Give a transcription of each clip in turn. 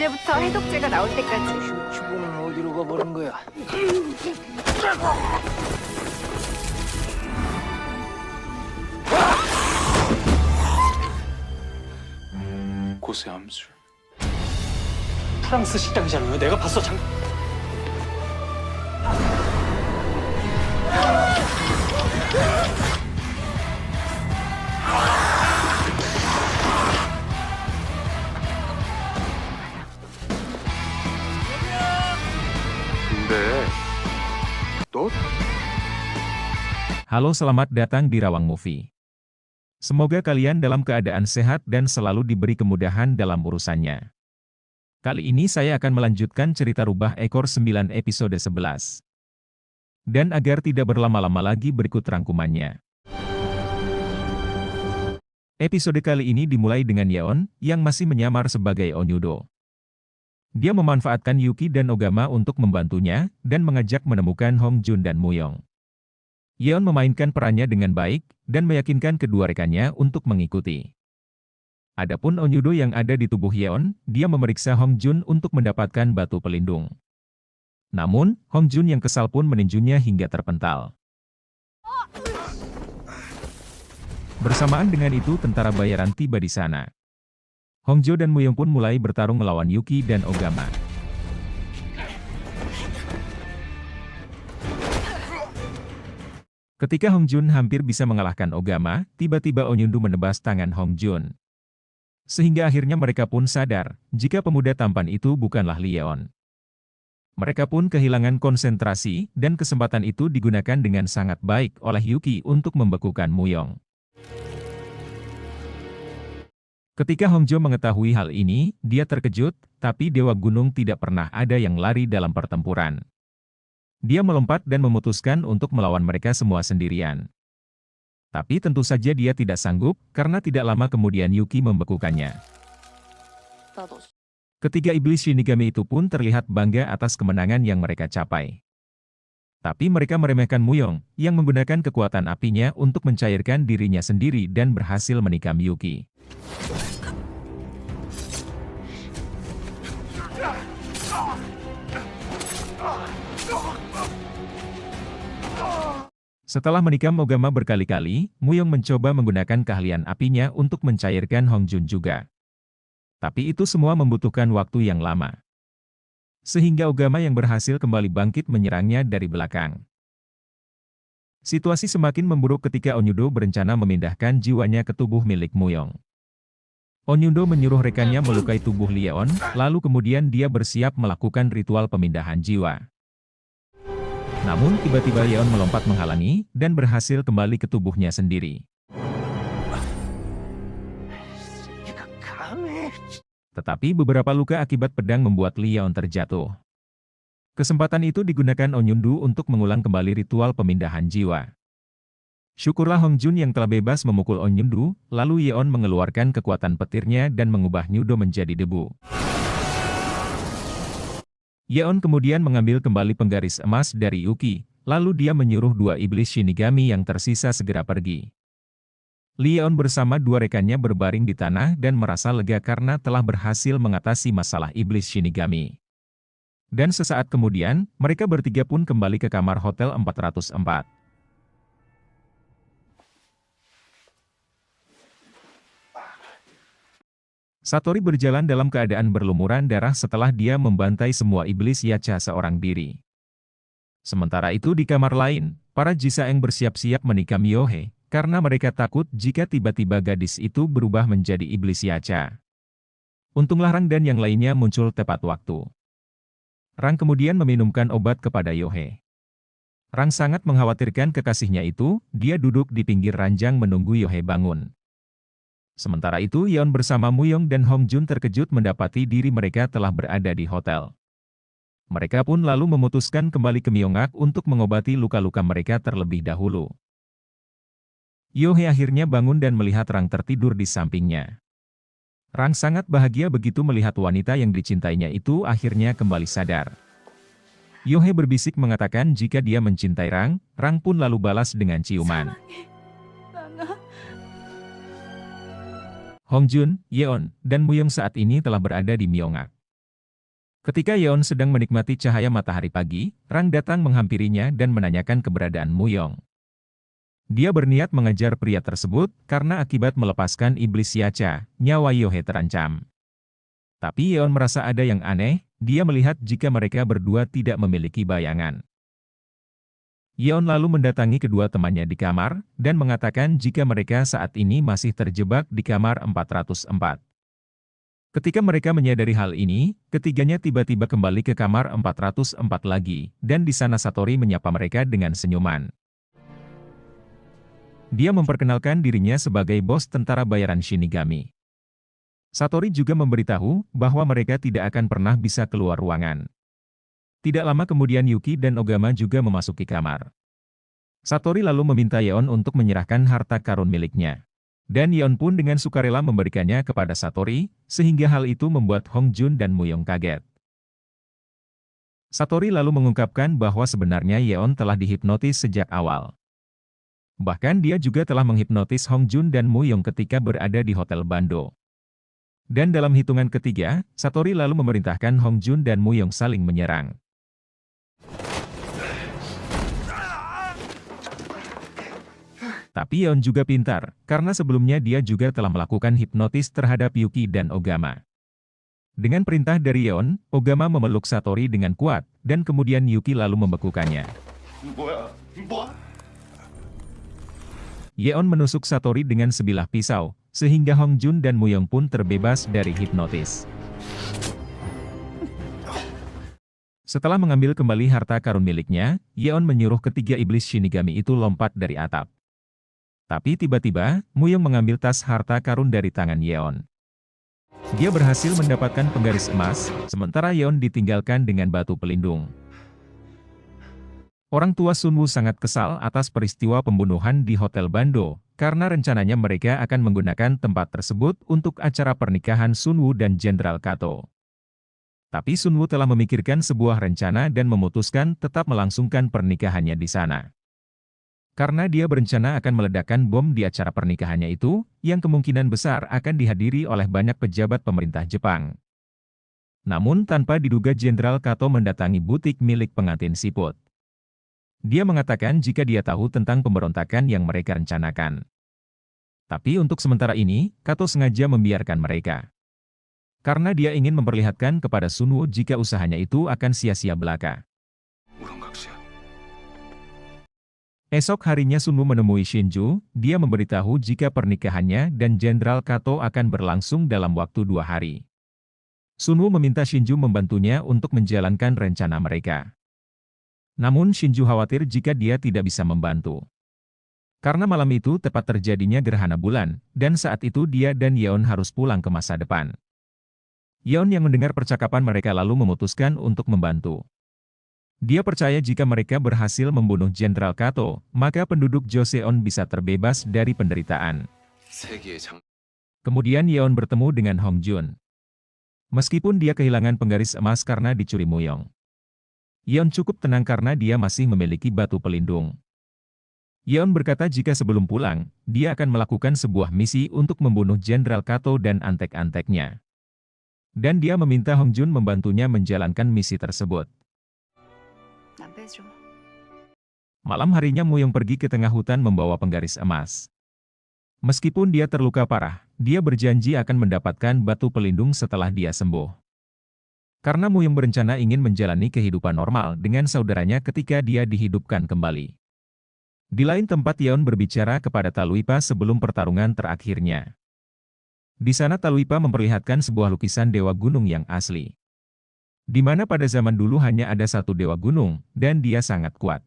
이제부터 해독제가 나올 때까지. 슈츠부는 어디로 가버린 거야? 고세 암술. 프랑스 식당이잖아요. 내가 봤어. 근데 너 Halo, selamat datang di Rawang Movie. Semoga kalian dalam keadaan sehat dan selalu diberi kemudahan dalam urusannya. Kali ini saya akan melanjutkan cerita Rubah Ekor 9 episode 11. Dan agar tidak berlama-lama lagi berikut rangkumannya. Episode kali ini dimulai dengan Yeon, yang masih menyamar sebagai Onyudo. Dia memanfaatkan Yuki dan Ogama untuk membantunya, dan mengajak menemukan Hong Jun dan Muyong. Yeon memainkan perannya dengan baik, dan meyakinkan kedua rekannya untuk mengikuti. Adapun Onyudo yang ada di tubuh Yeon, dia memeriksa Hong Jun untuk mendapatkan batu pelindung. Namun, Hong Jun yang kesal pun meninjunya hingga terpental. Bersamaan dengan itu tentara bayaran tiba di sana. Hongjo dan Muyong pun mulai bertarung melawan Yuki dan Ogama. Ketika Hong Jun hampir bisa mengalahkan Ogama, tiba-tiba Onyundu menebas tangan Hong Jun. Sehingga akhirnya mereka pun sadar, jika pemuda tampan itu bukanlah Yeon. Mereka pun kehilangan konsentrasi, dan kesempatan itu digunakan dengan sangat baik oleh Yuki untuk membekukan Muyong. Ketika Hongjo mengetahui hal ini, dia terkejut, tapi Dewa Gunung tidak pernah ada yang lari dalam pertempuran. Dia melompat dan memutuskan untuk melawan mereka semua sendirian. Tapi tentu saja dia tidak sanggup, karena tidak lama kemudian Yuki membekukannya. Ketiga iblis Shinigami itu pun terlihat bangga atas kemenangan yang mereka capai. Tapi mereka meremehkan Muyong, yang menggunakan kekuatan apinya untuk mencairkan dirinya sendiri dan berhasil menikam Yuki. Setelah menikam Ogama berkali-kali, Muyong mencoba menggunakan keahlian apinya untuk mencairkan Hong Jun juga. Tapi itu semua membutuhkan waktu yang lama. Sehingga Ogama yang berhasil kembali bangkit menyerangnya dari belakang. Situasi semakin memburuk ketika Onyudo berencana memindahkan jiwanya ke tubuh milik Muyong. Onyudo menyuruh rekannya melukai tubuh Yeon, lalu kemudian dia bersiap melakukan ritual pemindahan jiwa. Namun tiba-tiba Yeon melompat menghalangi, dan berhasil kembali ke tubuhnya sendiri. Tetapi beberapa luka akibat pedang membuat Yeon terjatuh. Kesempatan itu digunakan Onyundu untuk mengulang kembali ritual pemindahan jiwa. Syukurlah Hong Jun yang telah bebas memukul Onyundu, lalu Yeon mengeluarkan kekuatan petirnya dan mengubah Nyudo menjadi debu. Yeon kemudian mengambil kembali penggaris emas dari Yuki, lalu dia menyuruh dua iblis Shinigami yang tersisa segera pergi. Yeon bersama dua rekannya berbaring di tanah dan merasa lega karena telah berhasil mengatasi masalah iblis Shinigami. Dan sesaat kemudian, mereka bertiga pun kembali ke kamar Hotel 404. Satori berjalan dalam keadaan berlumuran darah setelah dia membantai semua iblis Yacha seorang diri. Sementara itu di kamar lain, para Jisaeng bersiap-siap menikam Yohei, karena mereka takut jika tiba-tiba gadis itu berubah menjadi iblis Yacha. Untunglah Rang dan yang lainnya muncul tepat waktu. Rang kemudian meminumkan obat kepada Yohei. Rang sangat mengkhawatirkan kekasihnya itu, dia duduk di pinggir ranjang menunggu Yohei bangun. Sementara itu Yeon bersama Muyong dan Hong Jun terkejut mendapati diri mereka telah berada di hotel. Mereka pun lalu memutuskan kembali ke Myeongak untuk mengobati luka-luka mereka terlebih dahulu. Yohei akhirnya bangun dan melihat Rang tertidur di sampingnya. Rang sangat bahagia begitu melihat wanita yang dicintainya itu akhirnya kembali sadar. Yohei berbisik mengatakan jika dia mencintai Rang, Rang pun lalu balas dengan ciuman. Hong Jun, Yeon, dan Muyong saat ini telah berada di Myeongak. Ketika Yeon sedang menikmati cahaya matahari pagi, Rang datang menghampirinya dan menanyakan keberadaan Muyong. Dia berniat mengejar pria tersebut karena akibat melepaskan iblis Yacha, nyawa Yohe terancam. Tapi Yeon merasa ada yang aneh, dia melihat jika mereka berdua tidak memiliki bayangan. Yeon lalu mendatangi kedua temannya di kamar, dan mengatakan jika mereka saat ini masih terjebak di kamar 404. Ketika mereka menyadari hal ini, ketiganya tiba-tiba kembali ke kamar 404 lagi, dan di sana Satori menyapa mereka dengan senyuman. Dia memperkenalkan dirinya sebagai bos tentara bayaran Shinigami. Satori juga memberitahu bahwa mereka tidak akan pernah bisa keluar ruangan. Tidak lama kemudian Yuki dan Ogama juga memasuki kamar. Satori lalu meminta Yeon untuk menyerahkan harta karun miliknya. Dan Yeon pun dengan sukarela memberikannya kepada Satori, sehingga hal itu membuat Hong Jun dan Muyong kaget. Satori lalu mengungkapkan bahwa sebenarnya Yeon telah dihipnotis sejak awal. Bahkan dia juga telah menghipnotis Hong Jun dan Muyong ketika berada di Hotel Bando. Dan dalam hitungan ketiga, Satori lalu memerintahkan Hong Jun dan Muyong saling menyerang. Tapi Yeon juga pintar, karena sebelumnya dia juga telah melakukan hipnotis terhadap Yuki dan Ogama. Dengan perintah dari Yeon, Ogama memeluk Satori dengan kuat, dan kemudian Yuki lalu membekukannya. Yeon menusuk Satori dengan sebilah pisau, sehingga Hong Jun dan Muyong pun terbebas dari hipnotis. Setelah mengambil kembali harta karun miliknya, Yeon menyuruh ketiga iblis Shinigami itu lompat dari atap. Tapi tiba-tiba, Muyong mengambil tas harta karun dari tangan Yeon. Dia berhasil mendapatkan penggaris emas, sementara Yeon ditinggalkan dengan batu pelindung. Orang tua Sunwoo sangat kesal atas peristiwa pembunuhan di Hotel Bando, karena rencananya mereka akan menggunakan tempat tersebut untuk acara pernikahan Sunwoo dan Jenderal Kato. Tapi Sunwoo telah memikirkan sebuah rencana dan memutuskan tetap melangsungkan pernikahannya di sana. Karena dia berencana akan meledakkan bom di acara pernikahannya itu, yang kemungkinan besar akan dihadiri oleh banyak pejabat pemerintah Jepang. Namun tanpa diduga Jenderal Kato mendatangi butik milik pengantin siput. Dia mengatakan jika dia tahu tentang pemberontakan yang mereka rencanakan. Tapi untuk sementara ini, Kato sengaja membiarkan mereka. Karena dia ingin memperlihatkan kepada Sunwoo jika usahanya itu akan sia-sia belaka. Esok harinya Sunwoo menemui Shinju, dia memberitahu jika pernikahannya dan Jenderal Kato akan berlangsung dalam waktu 2 hari. Sunwoo meminta Shinju membantunya untuk menjalankan rencana mereka. Namun Shinju khawatir jika dia tidak bisa membantu. Karena malam itu tepat terjadinya gerhana bulan, dan saat itu dia dan Yeon harus pulang ke masa depan. Yeon yang mendengar percakapan mereka lalu memutuskan untuk membantu. Dia percaya jika mereka berhasil membunuh Jenderal Kato, maka penduduk Joseon bisa terbebas dari penderitaan. Kemudian Yeon bertemu dengan Hong Jun. Meskipun dia kehilangan penggaris emas karena dicuri Muyong, Yeon cukup tenang karena dia masih memiliki batu pelindung. Yeon berkata jika sebelum pulang, dia akan melakukan sebuah misi untuk membunuh Jenderal Kato dan antek-anteknya. Dan dia meminta Hong Jun membantunya menjalankan misi tersebut. Malam harinya Muyong pergi ke tengah hutan membawa penggaris emas. Meskipun dia terluka parah, dia berjanji akan mendapatkan batu pelindung setelah dia sembuh. Karena Muyong berencana ingin menjalani kehidupan normal dengan saudaranya ketika dia dihidupkan kembali. Di lain tempat Yeon berbicara kepada Taluipa sebelum pertarungan terakhirnya. Di sana Taluipa memperlihatkan sebuah lukisan dewa gunung yang asli. Di mana pada zaman dulu hanya ada satu dewa gunung, dan dia sangat kuat.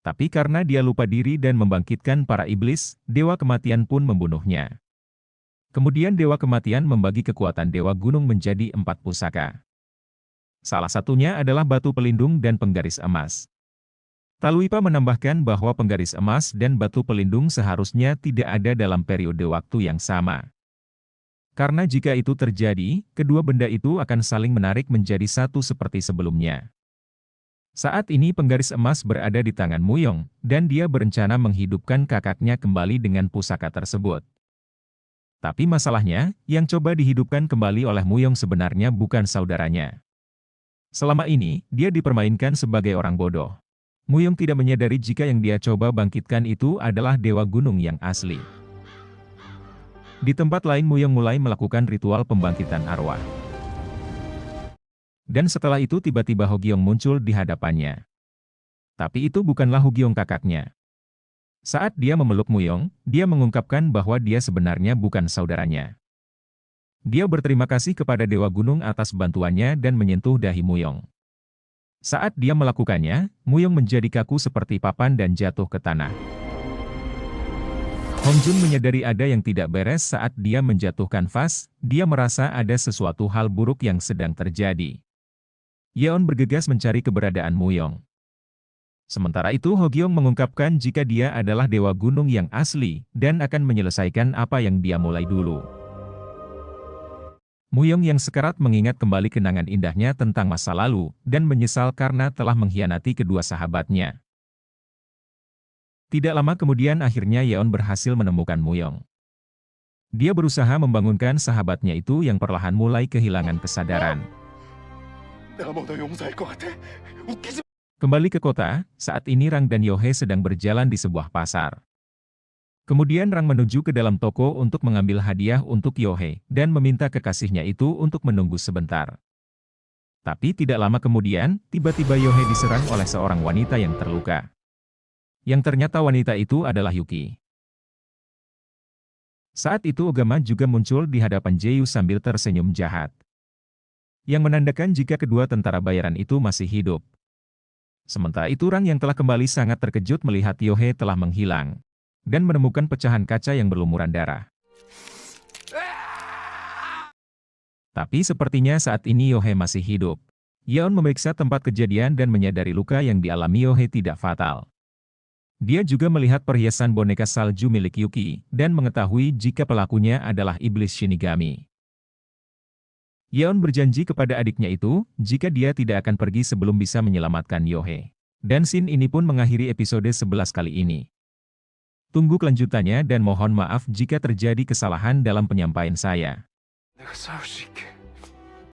Tapi karena dia lupa diri dan membangkitkan para iblis, dewa kematian pun membunuhnya. Kemudian dewa kematian membagi kekuatan dewa gunung menjadi 4 pusaka. Salah satunya adalah batu pelindung dan penggaris emas. Taluipa menambahkan bahwa penggaris emas dan batu pelindung seharusnya tidak ada dalam periode waktu yang sama. Karena jika itu terjadi, kedua benda itu akan saling menarik menjadi satu seperti sebelumnya. Saat ini penggaris emas berada di tangan Muyong, dan dia berencana menghidupkan kakaknya kembali dengan pusaka tersebut. Tapi masalahnya, yang coba dihidupkan kembali oleh Muyong sebenarnya bukan saudaranya, Selama ini, dia dipermainkan sebagai orang bodoh. Muyong tidak menyadari jika yang dia coba bangkitkan itu adalah Dewa Gunung yang asli. Di tempat lain Muyong mulai melakukan ritual pembangkitan arwah. Dan setelah itu tiba-tiba Hogyong muncul di hadapannya. Tapi itu bukanlah Hogyong kakaknya. Saat dia memeluk Muyong, dia mengungkapkan bahwa dia sebenarnya bukan saudaranya. Dia berterima kasih kepada Dewa Gunung atas bantuannya dan menyentuh dahi Muyong. Saat dia melakukannya, Muyong menjadi kaku seperti papan dan jatuh ke tanah. Hongjun menyadari ada yang tidak beres saat dia menjatuhkan vas, dia merasa ada sesuatu hal buruk yang sedang terjadi. Yeon bergegas mencari keberadaan Muyong. Sementara itu Hogyong mengungkapkan jika dia adalah Dewa Gunung yang asli, dan akan menyelesaikan apa yang dia mulai dulu. Muyong yang sekarat mengingat kembali kenangan indahnya tentang masa lalu, dan menyesal karena telah mengkhianati kedua sahabatnya. Tidak lama kemudian akhirnya Yeon berhasil menemukan Muyong. Dia berusaha membangunkan sahabatnya itu yang perlahan mulai kehilangan kesadaran. Kembali ke kota, saat ini Rang dan Yohei sedang berjalan di sebuah pasar. Kemudian Rang menuju ke dalam toko untuk mengambil hadiah untuk Yohei, dan meminta kekasihnya itu untuk menunggu sebentar. Tapi tidak lama kemudian, tiba-tiba Yohei diserang oleh seorang wanita yang terluka. Yang ternyata wanita itu adalah Yuki. Saat itu Ogama juga muncul di hadapan Jeyu sambil tersenyum jahat. Yang menandakan jika kedua tentara bayaran itu masih hidup. Sementara itu Rang yang telah kembali sangat terkejut melihat Yohei telah menghilang. Dan menemukan pecahan kaca yang berlumuran darah. Tapi sepertinya saat ini Yohei masih hidup. Yeon memeriksa tempat kejadian dan menyadari luka yang dialami Yohei tidak fatal. Dia juga melihat perhiasan boneka salju milik Yuki, dan mengetahui jika pelakunya adalah iblis Shinigami. Yeon berjanji kepada adiknya itu, jika dia tidak akan pergi sebelum bisa menyelamatkan Yohei. Dan scene ini pun mengakhiri episode 11 kali ini. Tunggu kelanjutannya dan mohon maaf jika terjadi kesalahan dalam penyampaian saya. 내가 싸울 수 있게